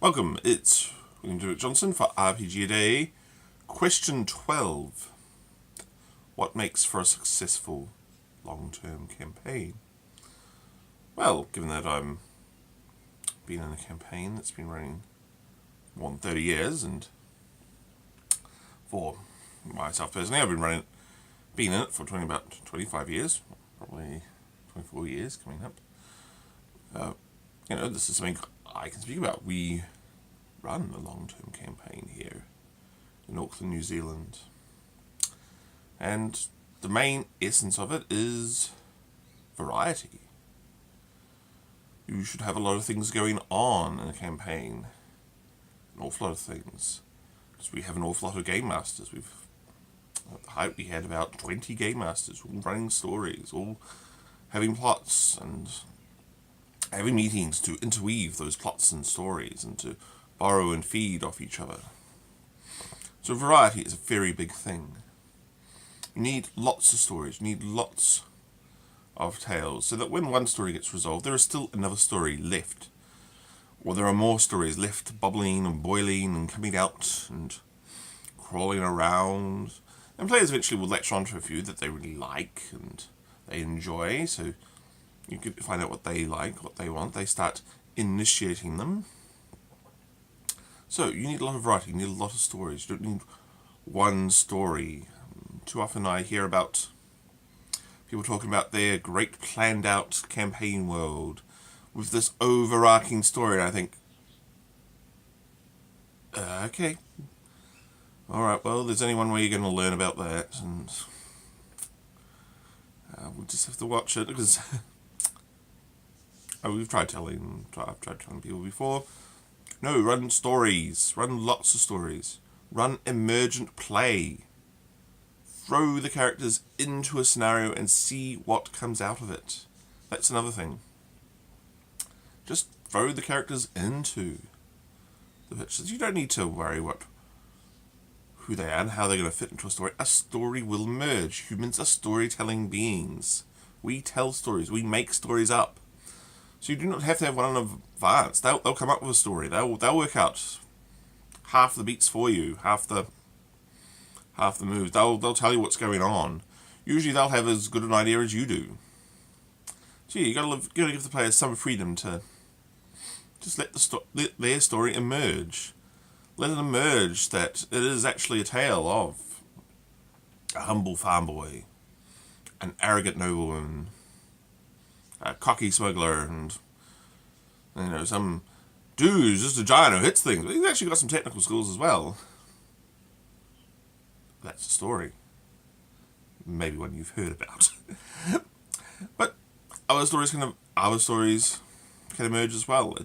Welcome, it's Dymock-Johnson for RPGaday. Question 12. What makes for a successful long-term campaign? Well, given that I'm been in a campaign that's been running more than 30 years, and for myself personally, I've been in it for about 25 years, probably 24 years coming up. This is something I can speak about. We run a long-term campaign here in Auckland, New Zealand. And the main essence of it is variety. You should have a lot of things going on in a campaign. An awful lot of things. Because we have an awful lot of game masters. At the height we had about 20 game masters, all running stories, all having plots and having meetings to interweave those plots and stories and to borrow and feed off each other. So variety is a very big thing. You need lots of stories, you need lots of tales, so that when one story gets resolved, there is still another story left. Or there are more stories left bubbling and boiling and coming out and crawling around. And players eventually will latch onto a few that they really like and they enjoy, so you can find out what they like, what they want. They start initiating them. So you need a lot of variety, you need a lot of stories. You don't need one story. Too often I hear about people talking about their great planned out campaign world with this overarching story, and I think, okay. Alright, well, there's only one way you're going to learn about that, and we'll just have to watch it, because I've tried telling people before, no, run stories, run lots of stories, run emergent play, throw the characters into a scenario and see what comes out of it. That's another thing. Just throw the characters into the pictures. You don't need to worry who they are and how they're going to fit into a story. A story will emerge. Humans are storytelling beings. We tell stories. We make stories up. So you do not have to have one in advance. They'll come up with a story. They'll work out half the beats for you, half the moves. They'll tell you what's going on. Usually they'll have as good an idea as you do. So yeah, you gotta give the players some freedom to just let their story emerge. Let it emerge that it is actually a tale of a humble farm boy, an arrogant nobleman, a cocky smuggler, and some dude who's just a giant who hits things. But he's actually got some technical skills as well. That's a story. Maybe one you've heard about. But other stories can emerge as well.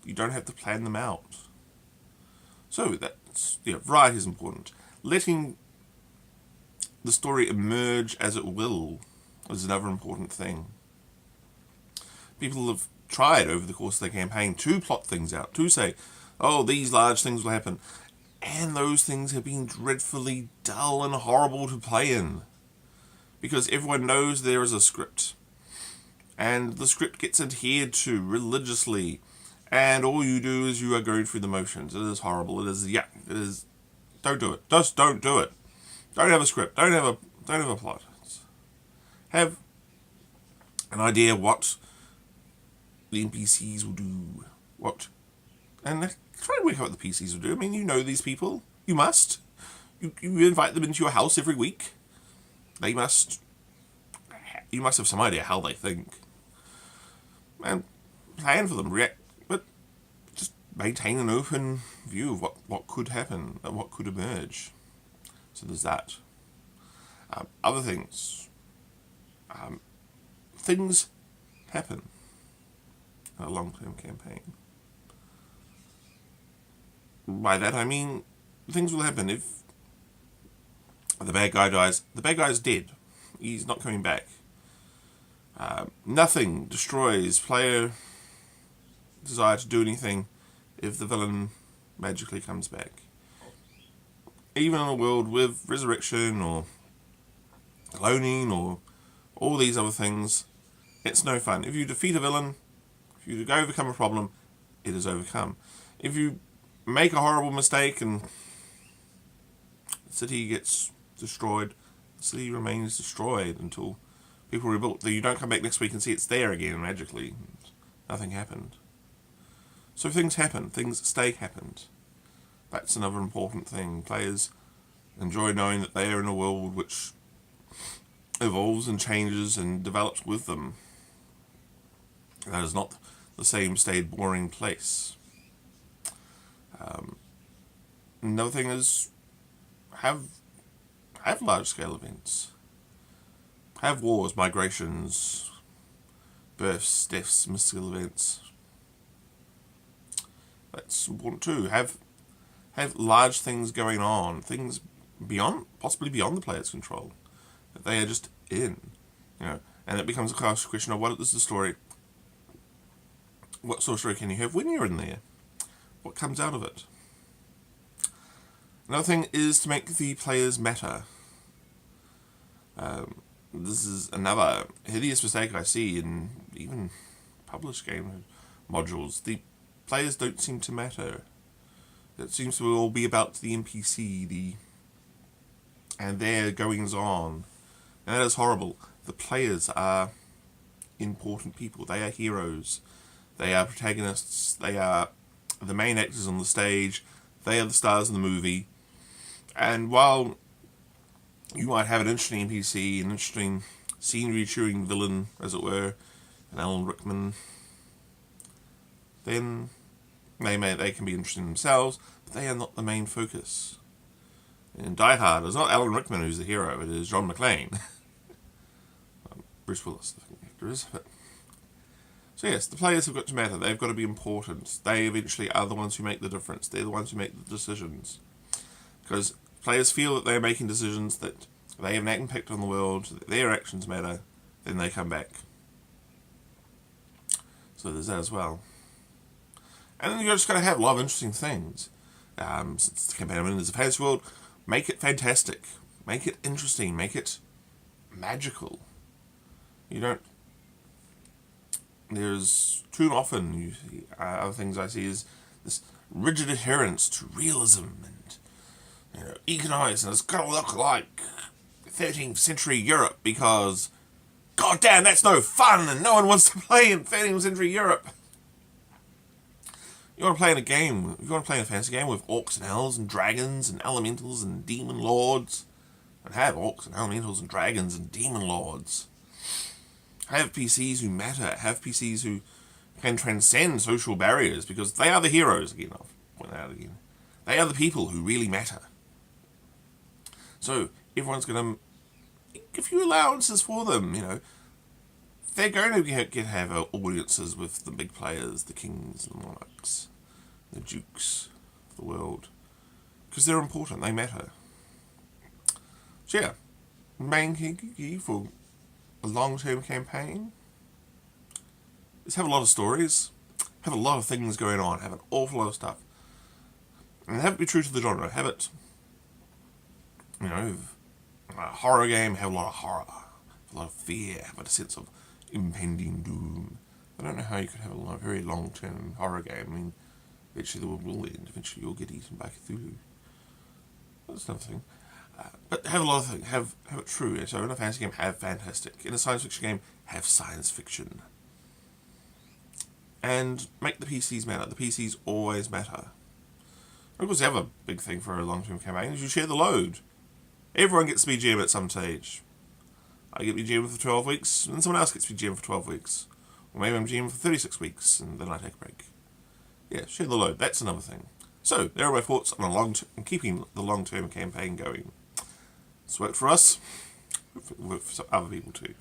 You don't have to plan them out. So variety is important. Letting the story emerge as it will is another important thing. People have tried over the course of their campaign to plot things out, to say, oh, these large things will happen. And those things have been dreadfully dull and horrible to play in. Because everyone knows there is a script. And the script gets adhered to religiously. And all you do is you are going through the motions. It is horrible. It is. Don't do it. Just don't do it. Don't have a script. Don't have a plot. Have an idea what the NPCs will do. And try to work out what the PCs will do. I mean, you know these people. You must. You invite them into your house every week. You must have some idea how they think. And plan for them. But just maintain an open view of what could happen and what could emerge. So there's that. Other things. Things happen in a long-term campaign. By that I mean things will happen. If the bad guy dies, the bad guy is dead. He's not coming back. Nothing destroys player desire to do anything if the villain magically comes back. Even in a world with resurrection or cloning or all these other things, it's no fun. If you defeat a villain, if you go overcome a problem, it is overcome. If you make a horrible mistake and the city gets destroyed, the city remains destroyed until people rebuild. You don't come back next week and see it's there again magically. Nothing happened. So things happen. Things stay happened. That's another important thing. Players enjoy knowing that they are in a world which evolves and changes and develops with them. That is not the same stayed boring place. Another thing is have large scale events. Have wars, migrations, births, deaths, mystical events. That's important too. Have large things going on, things possibly beyond the player's control, that they are just in, and it becomes a question of what is the story. What sort of story can you have when you're in there? What comes out of it? Another thing is to make the players matter. This is another hideous mistake I see in even published game modules. The players don't seem to matter. It seems to all be about the NPC, and their goings on. And that is horrible. The players are important people. They are heroes. They are protagonists. They are the main actors on the stage. They are the stars in the movie. And while you might have an interesting NPC, an interesting scenery-chewing villain, as it were, an Alan Rickman, then they can be interesting themselves, but they are not the main focus. In Die Hard, it's not Alan Rickman who's the hero, it is John McClane. Bruce Willis, the actor is. But so yes, the players have got to matter. They've got to be important. They eventually are the ones who make the difference. They're the ones who make the decisions. Because players feel that they're making decisions, that they have an impact on the world, that their actions matter, then they come back. So there's that as well. And then you're just going to have a lot of interesting things. Since CampaIgn is a fantasy world, make it fantastic. Make it interesting. Make it magical. There's too often, other things I see is this rigid adherence to realism and, economics, and it's got to look like 13th century Europe because, god damn, that's no fun and no one wants to play in 13th century Europe. You want to play in a fantasy game with orcs and elves and dragons and elementals and demon lords, and have orcs and elementals and dragons and demon lords. Have PCs who matter. Have PCs who can transcend social barriers because they are the heroes. Again, I'll point that out again. They are the people who really matter. So everyone's going to give you allowances for them. They're going to have audiences with the big players, the kings, the monarchs, the dukes of the world, because they're important. They matter. So yeah, main key for a long-term campaign is have a lot of stories, have a lot of things going on, have an awful lot of stuff, and have it be true to the genre. Have it, a horror game, have a lot of horror, have a lot of fear, have a sense of impending doom. I don't know how you could have a very long-term horror game. I mean, eventually the world will end. Eventually you'll get eaten by Cthulhu. That's another thing. But have a lot of things. Have it true. So in a fantasy game, have fantastic. In a science fiction game, have science fiction. And make the PCs matter. The PCs always matter. Of course, the other big thing for a long-term campaign is you share the load. Everyone gets to be GM at some stage. I get to be GM for 12 weeks, and someone else gets to be GM for 12 weeks. Or maybe I'm GM for 36 weeks, and then I take a break. Yeah, share the load. That's another thing. So, there are my thoughts on keeping the long-term campaign going. It's worked for us. It worked for some other people too.